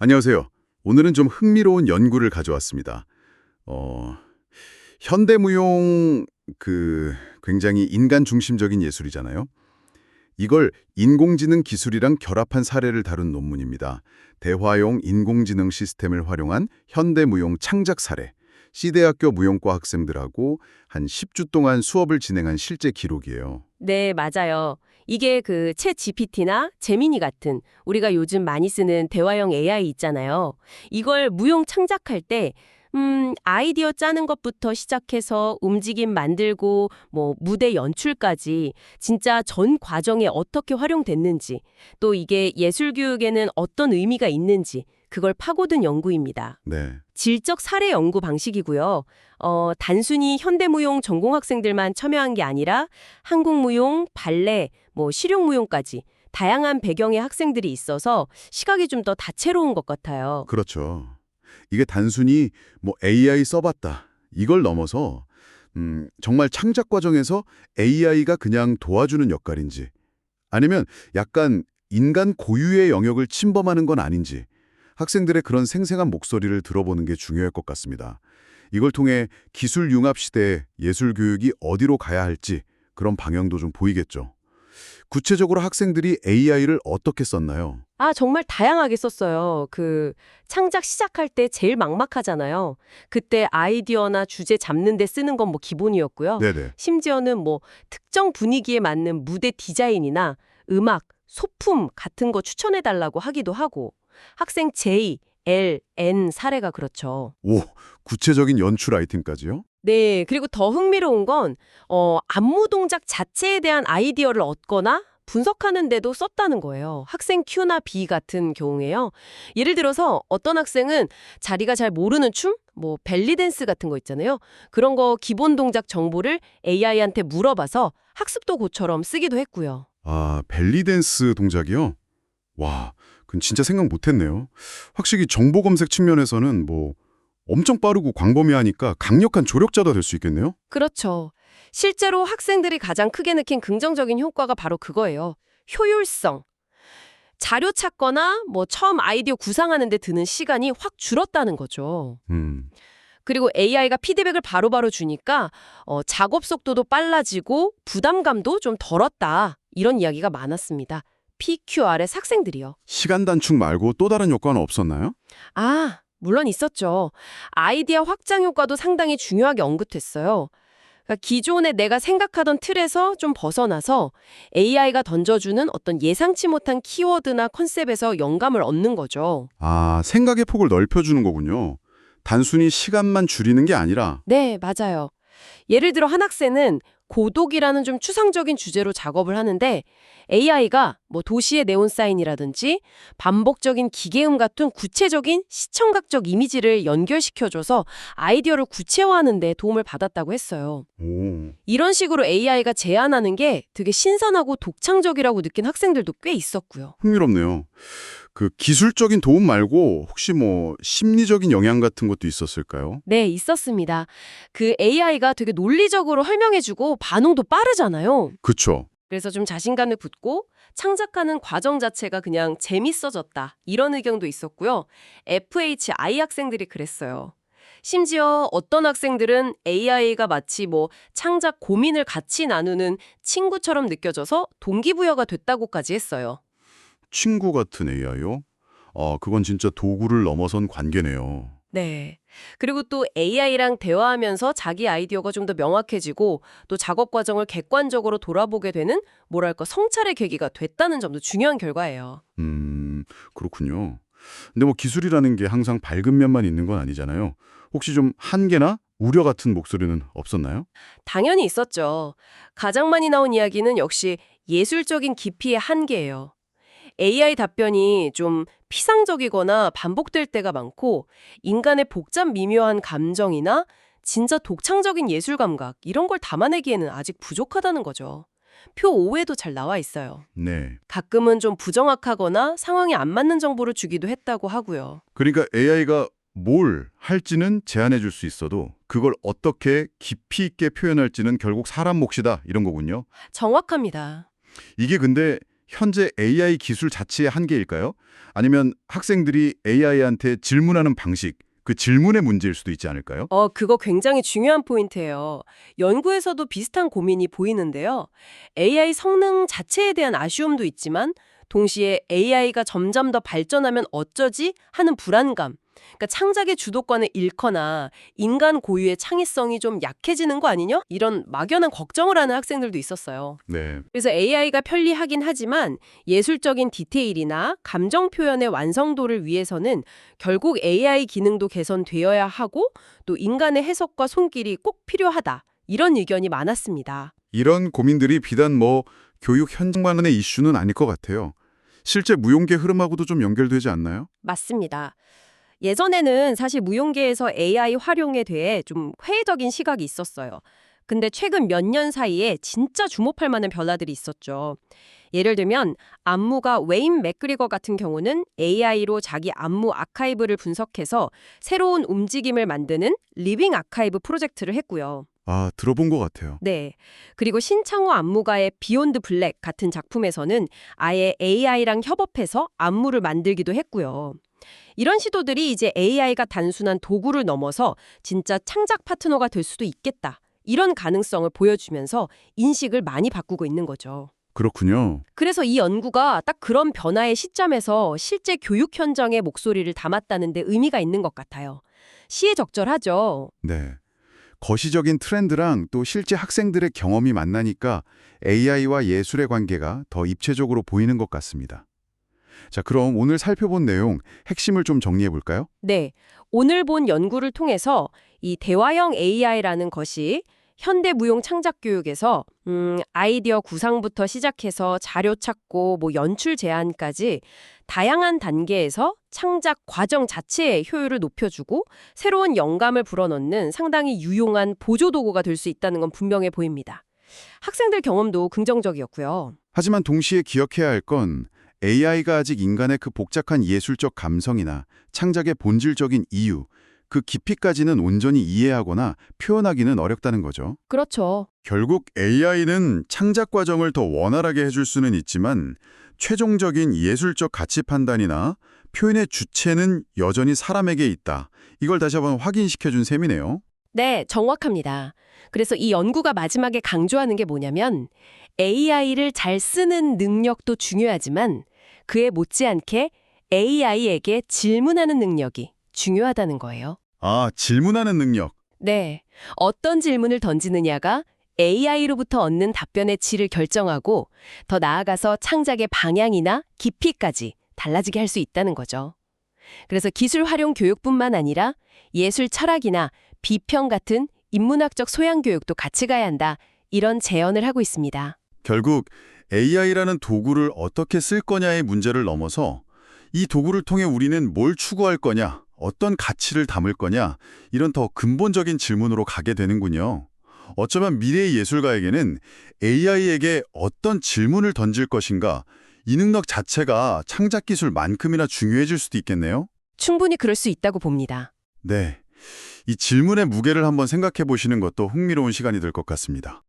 안녕하세요. 오늘은 좀 흥미로운 연구를 가져왔습니다. 어, 현대무용 굉장히 인간 중심적인 예술이잖아요. 이걸 인공지능 기술이랑 결합한 사례를 다룬 논문입니다. 대화용 인공지능 시스템을 활용한 현대무용 창작 사례. C대학교 무용과 학생들하고 한 10주 동안 수업을 진행한 실제 기록이에요. 네, 맞아요. 이게 챗 GPT나 제미니 같은 우리가 요즘 많이 쓰는 대화형 AI 있잖아요. 이걸 무용 창작할 때 아이디어 짜는 것부터 시작해서 움직임 만들고 무대 연출까지 진짜 전 과정에 어떻게 활용됐는지, 또 이게 예술 교육에는 어떤 의미가 있는지 그걸 파고든 연구입니다. 네. 질적 사례 연구 방식이고요. 단순히 현대무용 전공 학생들만 참여한 게 아니라 한국무용, 발레, 실용무용까지 다양한 배경의 학생들이 있어서 시각이 좀 더 다채로운 것 같아요. 그렇죠. 이게 단순히 AI 써봤다. 이걸 넘어서 정말 창작 과정에서 AI가 그냥 도와주는 역할인지 아니면 약간 인간 고유의 영역을 침범하는 건 아닌지 학생들의 그런 생생한 목소리를 들어보는 게 중요할 것 같습니다. 이걸 통해 기술 융합 시대에 예술 교육이 어디로 가야 할지 그런 방향도 좀 보이겠죠. 구체적으로 학생들이 AI를 어떻게 썼나요? 정말 다양하게 썼어요. 창작 시작할 때 제일 막막하잖아요. 그때 아이디어나 주제 잡는 데 쓰는 건 기본이었고요. 네네. 심지어는 특정 분위기에 맞는 무대 디자인이나 음악, 소품 같은 거 추천해 달라고 하기도 하고 학생 J, L, N 사례가 그렇죠. 오, 구체적인 연출 아이템까지요? 네, 그리고 더 흥미로운 건 안무 동작 자체에 대한 아이디어를 얻거나 분석하는 데도 썼다는 거예요. 학생 Q나 B 같은 경우에요. 예를 들어서 어떤 학생은 자기가 잘 모르는 춤, 벨리 댄스 같은 거 있잖아요. 그런 거 기본 동작 정보를 AI한테 물어봐서 학습 도구처럼 쓰기도 했고요. 아, 벨리댄스 동작이요? 와, 그건 진짜 생각 못했네요. 확실히 정보 검색 측면에서는 엄청 빠르고 광범위하니까 강력한 조력자가 될 수 있겠네요? 그렇죠. 실제로 학생들이 가장 크게 느낀 긍정적인 효과가 바로 그거예요. 효율성. 자료 찾거나 처음 아이디어 구상하는 데 드는 시간이 확 줄었다는 거죠. 음, 그리고 AI가 피드백을 바로바로 주니까 작업 속도도 빨라지고 부담감도 좀 덜었다. 이런 이야기가 많았습니다. PQR의 학생들이요. 시간 단축 말고 또 다른 효과는 없었나요? 물론 있었죠. 아이디어 확장 효과도 상당히 중요하게 언급했어요. 그러니까 기존에 내가 생각하던 틀에서 좀 벗어나서 AI가 던져주는 어떤 예상치 못한 키워드나 컨셉에서 영감을 얻는 거죠. 아, 생각의 폭을 넓혀주는 거군요. 단순히 시간만 줄이는 게 아니라, 네, 맞아요. 예를 들어 한 학생은 고독이라는 좀 추상적인 주제로 작업을 하는데 AI가 도시의 네온사인이라든지 반복적인 기계음 같은 구체적인 시청각적 이미지를 연결시켜줘서 아이디어를 구체화하는 데 도움을 받았다고 했어요. 오, 이런 식으로 AI가 제안하는 게 되게 신선하고 독창적이라고 느낀 학생들도 꽤 있었고요. 흥미롭네요. 그 기술적인 도움 말고 혹시 심리적인 영향 같은 것도 있었을까요? 네, 있었습니다. AI가 되게 논리적으로 설명해주고 반응도 빠르잖아요. 그쵸. 그래서 좀 자신감을 붙고 창작하는 과정 자체가 그냥 재밌어졌다. 이런 의견도 있었고요. FHI 학생들이 그랬어요. 심지어 어떤 학생들은 AI가 마치 창작 고민을 같이 나누는 친구처럼 느껴져서 동기부여가 됐다고까지 했어요. 친구 같은 AI요? 그건 진짜 도구를 넘어선 관계네요. 네. 그리고 또 AI랑 대화하면서 자기 아이디어가 좀 더 명확해지고 또 작업 과정을 객관적으로 돌아보게 되는 뭐랄까 성찰의 계기가 됐다는 점도 중요한 결과예요. 그렇군요. 근데 기술이라는 게 항상 밝은 면만 있는 건 아니잖아요. 혹시 좀 한계나 우려 같은 목소리는 없었나요? 당연히 있었죠. 가장 많이 나온 이야기는 역시 예술적인 깊이의 한계예요. AI 답변이 좀 피상적이거나 반복될 때가 많고 인간의 복잡 미묘한 감정이나 진짜 독창적인 예술 감각 이런 걸 담아내기에는 아직 부족하다는 거죠. 표 5에도 잘 나와 있어요. 네. 가끔은 좀 부정확하거나 상황에 안 맞는 정보를 주기도 했다고 하고요. 그러니까 AI가 뭘 할지는 제안해 줄 수 있어도 그걸 어떻게 깊이 있게 표현할지는 결국 사람 몫이다 이런 거군요. 정확합니다. 이게 근데 현재 AI 기술 자체의 한계일까요? 아니면 학생들이 AI한테 질문하는 방식, 그 질문의 문제일 수도 있지 않을까요? 그거 굉장히 중요한 포인트예요. 연구에서도 비슷한 고민이 보이는데요. AI 성능 자체에 대한 아쉬움도 있지만 동시에 AI가 점점 더 발전하면 어쩌지 하는 불안감. 그러니까 창작의 주도권을 잃거나 인간 고유의 창의성이 좀 약해지는 거 아니냐? 이런 막연한 걱정을 하는 학생들도 있었어요. 네. 그래서 AI가 편리하긴 하지만 예술적인 디테일이나 감정 표현의 완성도를 위해서는 결국 AI 기능도 개선되어야 하고 또 인간의 해석과 손길이 꼭 필요하다. 이런 의견이 많았습니다. 이런 고민들이 비단 교육 현장만의 이슈는 아닐 것 같아요. 실제 무용계 흐름하고도 좀 연결되지 않나요? 맞습니다. 예전에는 사실 무용계에서 AI 활용에 대해 좀 회의적인 시각이 있었어요. 근데 최근 몇 년 사이에 진짜 주목할 만한 변화들이 있었죠. 예를 들면 안무가 웨인 맥그리거 같은 경우는 AI로 자기 안무 아카이브를 분석해서 새로운 움직임을 만드는 리빙 아카이브 프로젝트를 했고요. 아, 들어본 것 같아요. 네. 그리고 신창호 안무가의 비욘드 블랙 같은 작품에서는 아예 AI랑 협업해서 안무를 만들기도 했고요. 이런 시도들이 이제 AI가 단순한 도구를 넘어서 진짜 창작 파트너가 될 수도 있겠다. 이런 가능성을 보여주면서 인식을 많이 바꾸고 있는 거죠. 그렇군요. 그래서 이 연구가 딱 그런 변화의 시점에서 실제 교육 현장의 목소리를 담았다는 데 의미가 있는 것 같아요. 시의적절하죠. 네. 거시적인 트렌드랑 또 실제 학생들의 경험이 만나니까 AI와 예술의 관계가 더 입체적으로 보이는 것 같습니다. 자, 그럼 오늘 살펴본 내용 핵심을 좀 정리해 볼까요? 네. 오늘 본 연구를 통해서 이 대화형 AI라는 것이 현대 무용 창작 교육에서 아이디어 구상부터 시작해서 자료 찾고 연출 제안까지 다양한 단계에서 창작 과정 자체의 효율을 높여주고 새로운 영감을 불어넣는 상당히 유용한 보조 도구가 될 수 있다는 건 분명해 보입니다. 학생들 경험도 긍정적이었고요. 하지만 동시에 기억해야 할 건 AI가 아직 인간의 그 복잡한 예술적 감성이나 창작의 본질적인 이유, 그 깊이까지는 온전히 이해하거나 표현하기는 어렵다는 거죠. 그렇죠. 결국 AI는 창작 과정을 더 원활하게 해줄 수는 있지만 최종적인 예술적 가치 판단이나 표현의 주체는 여전히 사람에게 있다. 이걸 다시 한번 확인시켜준 셈이네요. 네, 정확합니다. 그래서 이 연구가 마지막에 강조하는 게 뭐냐면 AI를 잘 쓰는 능력도 중요하지만 그에 못지않게 AI에게 질문하는 능력이 중요하다는 거예요. 아, 질문하는 능력. 네, 어떤 질문을 던지느냐가 AI로부터 얻는 답변의 질을 결정하고 더 나아가서 창작의 방향이나 깊이까지 달라지게 할 수 있다는 거죠. 그래서 기술 활용 교육뿐만 아니라 예술 철학이나 비평 같은 인문학적 소양 교육도 같이 가야 한다. 이런 제언을 하고 있습니다. 결국 AI라는 도구를 어떻게 쓸 거냐의 문제를 넘어서 이 도구를 통해 우리는 뭘 추구할 거냐, 어떤 가치를 담을 거냐, 이런 더 근본적인 질문으로 가게 되는군요. 어쩌면 미래의 예술가에게는 AI에게 어떤 질문을 던질 것인가, 이 능력 자체가 창작 기술만큼이나 중요해질 수도 있겠네요. 충분히 그럴 수 있다고 봅니다. 네, 이 질문의 무게를 한번 생각해 보시는 것도 흥미로운 시간이 될 것 같습니다.